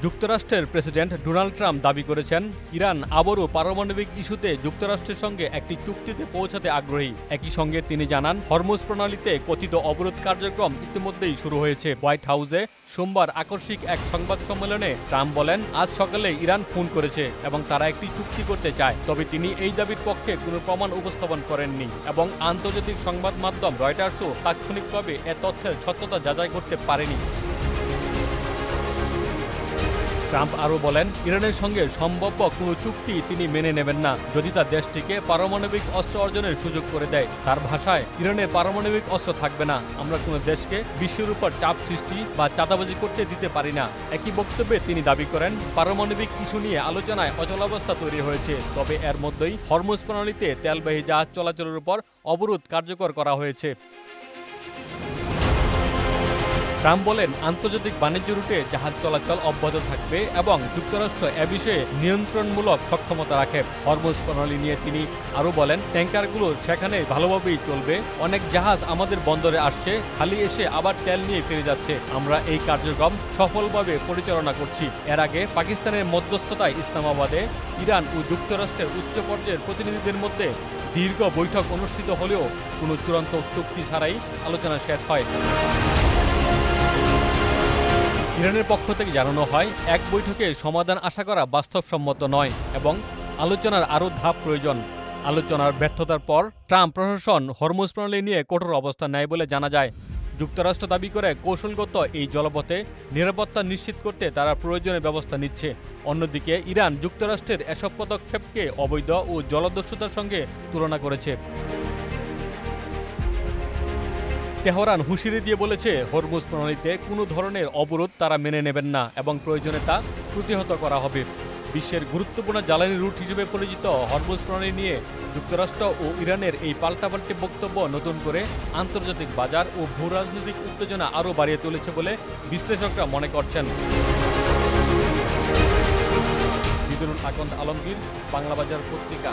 যুক্তরাষ্ট্রের president Donald Trump দাবি করেছেন, ইরান আবারও পারমাণবিক ইস্যুতে যুক্তরাষ্ট্রের সঙ্গে একটি চুক্তিতে পৌঁছাতে আগ্রহী। একই সঙ্গে তিনি জানান, হরমুজ প্রণালীতে কথিত অবরোধ কার্যক্রম ইতিমধ্যেই শুরু হয়েছে। হোয়াইট হাউসে সোমবার আকস্মিক এক সংবাদ সম্মেলনে ট্রাম্প বলেন, আজ সকালে ইরান ফোন করেছে এবং তারা একটি চুক্তি করতে চায়। তবে তিনি এই দাবির পক্ষে কোনো প্রমাণ উপস্থাপন করেননি এবং আন্তর্জাতিক সংবাদ মাধ্যম রয়টার্সও তাৎক্ষণিকভাবে এ তথ্যের সত্যতা যাচাই করতে পারেনি। ট্রাম্প আরও বলেন, ইরানের সঙ্গে সম্ভাব্য কোনো চুক্তি তিনি মেনে নেবেন না যদি তা দেশটিকে পারমাণবিক অস্ত্র অর্জনের সুযোগ করে দেয়। তার ভাষায়, ইরানের পারমাণবিক অস্ত্র থাকবে না। আমরা কোনো দেশকে বিশ্বের উপর চাপ সৃষ্টি বা চাঁদাবাজি করতে দিতে পারি না। একই বক্তব্যে তিনি দাবি করেন, পারমাণবিক ইস্যু নিয়ে আলোচনায় অচলাবস্থা তৈরি হয়েছে, তবে এর মধ্যেই হরমুজ প্রণালীতে তেলবাহী জাহাজ চলাচলের উপর অবরোধ কার্যকর করা হয়েছে। ট্রাম্প বলেন, আন্তর্জাতিক বাণিজ্য রুটে জাহাজ চলাচল অব্যাহত থাকবে এবং যুক্তরাষ্ট্র এ বিষয়ে নিয়ন্ত্রণমূলক সক্ষমতা রাখে। হরমুজ প্রণালী নিয়ে তিনি আরও বলেন, ট্যাঙ্কারগুলো সেখানে ভালোভাবেই চলবে। অনেক জাহাজ আমাদের বন্দরে আসছে, খালি এসে আবার তেল নিয়ে ফিরে যাচ্ছে। আমরা এই কার্যক্রম সফলভাবে পরিচালনা করছি। এর আগে পাকিস্তানের মধ্যস্থতায় ইসলামাবাদে ইরান ও যুক্তরাষ্ট্রের উচ্চ পর্যায়ের প্রতিনিধিদের মধ্যে দীর্ঘ বৈঠক অনুষ্ঠিত হলেও কোনো চূড়ান্ত চুক্তি ছাড়াই আলোচনা শেষ হয়। ইরানের পক্ষ থেকে জানানো হয়, এক বৈঠকে সমাধান আশা করা বাস্তবসম্মত নয় এবং আলোচনার আরও ধাপ প্রয়োজন। আলোচনার ব্যর্থতার পর ট্রাম্প প্রশাসন হরমুজ প্রণালী নিয়ে কঠোর অবস্থান নেয় বলে জানা যায়। যুক্তরাষ্ট্র দাবি করে কৌশলগত এই জলপথে নিরাপত্তা নিশ্চিত করতে তারা প্রয়োজনীয় ব্যবস্থা নিচ্ছে। অন্যদিকে ইরান যুক্তরাষ্ট্রের এসব পদক্ষেপকে অবৈধ ও জলদস্যুতার সঙ্গে তুলনা করেছে। তেহরান হুঁশিয়ারি দিয়ে বলেছে, হরমুজ প্রণালীতে কোনো ধরনের অবরোধ তারা মেনে নেবেন না এবং প্রয়োজনে তা প্রতিহত করা হবে। বিশ্বের গুরুত্বপূর্ণ জ্বালানি রুট হিসেবে পরিচিত হরমুজ প্রণালী নিয়ে যুক্তরাষ্ট্র ও ইরানের এই পাল্টাপাল্টি বক্তব্য নতুন করে আন্তর্জাতিক বাজার ও ভূরাজনৈতিক উত্তেজনা আরও বাড়িয়ে তুলেছে বলে বিশ্লেষকরা মনে করছেন। আকন্দ আলমগীর, বাংলা বাজার পত্রিকা।